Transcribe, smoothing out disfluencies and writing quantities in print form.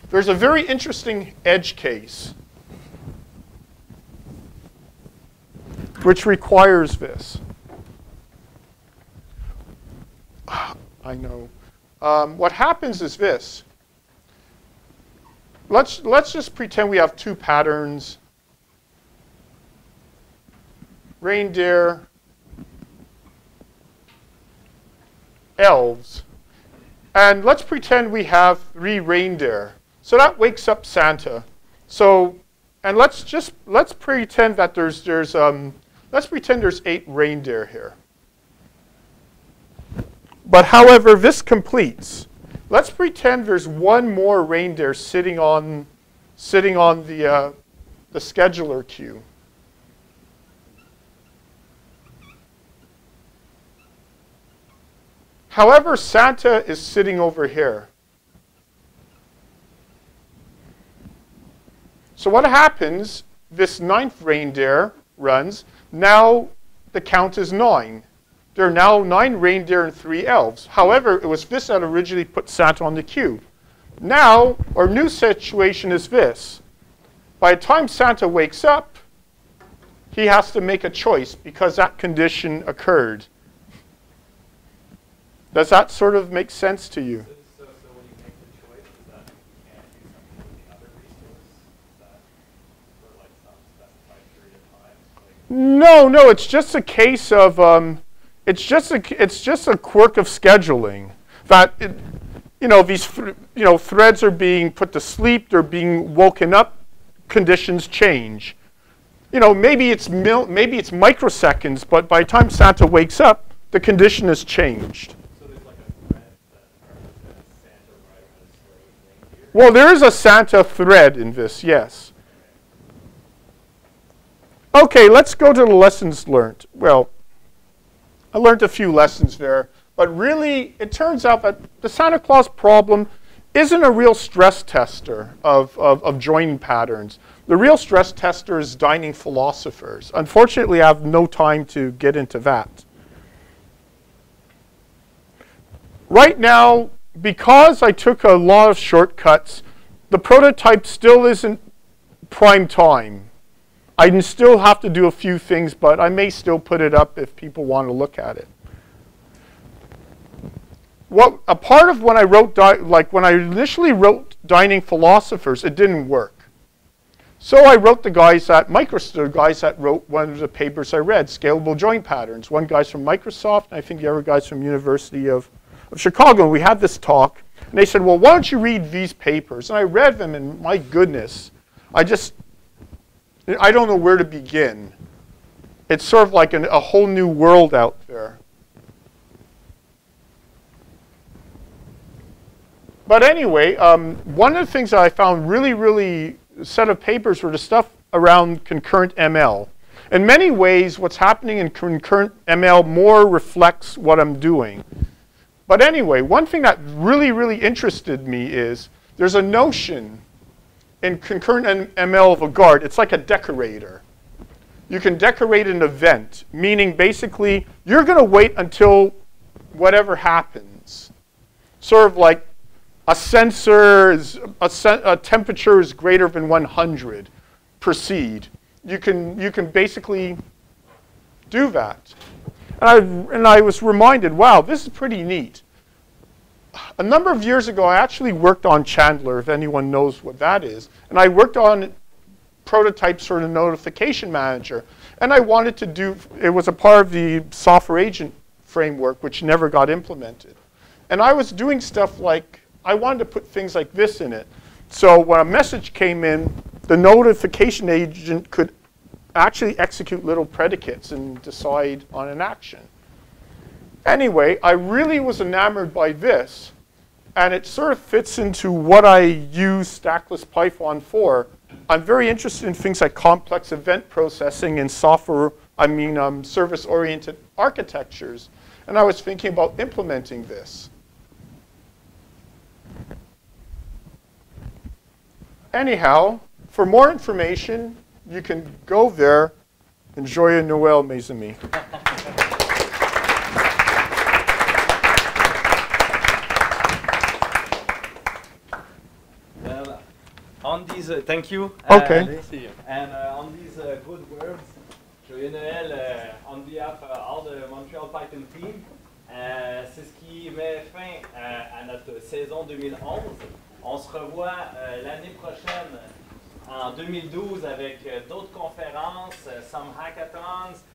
there's a very interesting edge case which requires this. I know. What happens is this. Let's just pretend we have two patterns. Reindeer, elves. And let's pretend we have 3 reindeer. So that wakes up Santa. So, and let's pretend that let's pretend there's 8 reindeer here. But however, this completes. Let's pretend there's 1 more reindeer sitting on the scheduler queue. However, Santa is sitting over here. So what happens, this 9th reindeer runs. Now the count is 9. There are now 9 reindeer and 3 elves. However, it was this that originally put Santa on the queue. Now, our new situation is this. By the time Santa wakes up, he has to make a choice because that condition occurred. Does that sort of make sense to you? So when you make the choice, is that you can't do something with the other resource? Is that for like some specified period of time? No, it's just a case of it's just a quirk of scheduling that these threads are being put to sleep, they're being woken up, conditions change. Maybe it's microseconds, but by the time Santa wakes up, the condition has changed. Well, there is a Santa thread in this, yes. Okay, let's go to the lessons learned. Well, I learned a few lessons there, but really it turns out that the Santa Claus problem isn't a real stress tester of joining patterns. The real stress tester is dining philosophers. Unfortunately, I have no time to get into that. Right now, because I took a lot of shortcuts, the prototype still isn't prime time. I still have to do a few things, but I may still put it up if people want to look at it. A part of when I wrote, when I initially wrote Dining Philosophers, it didn't work. So I wrote the guys at wrote one of the papers I read, Scalable Join Patterns. One guy's from Microsoft, and I think the other guy's from University of Chicago. And we had this talk, and they said, well, why don't you read these papers? And I read them, and my goodness, I don't know where to begin. It's sort of like a whole new world out there. But anyway, one of the things that I found really set of papers were the stuff around concurrent ML. In many ways, what's happening in concurrent ML more reflects what I'm doing. But anyway, one thing that really interested me is there's a notion in concurrent ML of a guard. It's like a decorator. You can decorate an event, meaning basically you're going to wait until whatever happens. Sort of like a sensor is a temperature is greater than 100. Proceed. You can basically do that. And I was reminded, wow, this is pretty neat. A number of years ago, I actually worked on Chandler, if anyone knows what that is. And I worked on prototype sort of notification manager. And I wanted to do, it was a part of the software agent framework, which never got implemented. And I was doing stuff like, I wanted to put things like this in it. So when a message came in, the notification agent could actually execute little predicates and decide on an action. Anyway, I really was enamored by this, and it sort of fits into what I use stackless Python for. I'm very interested in things like complex event processing and service-oriented architectures, and I was thinking about implementing this. Anyhow, for more information, you can go there. Enjoy Noël, mes amis. Well, on these, thank you. Okay. And on these good words, joyeux Noël on behalf of all the Montreal-Python team. C'est ce qui met fin à notre saison 2011. On se revoit l'année prochaine en 2012 avec d'autres conférences, some hackathons.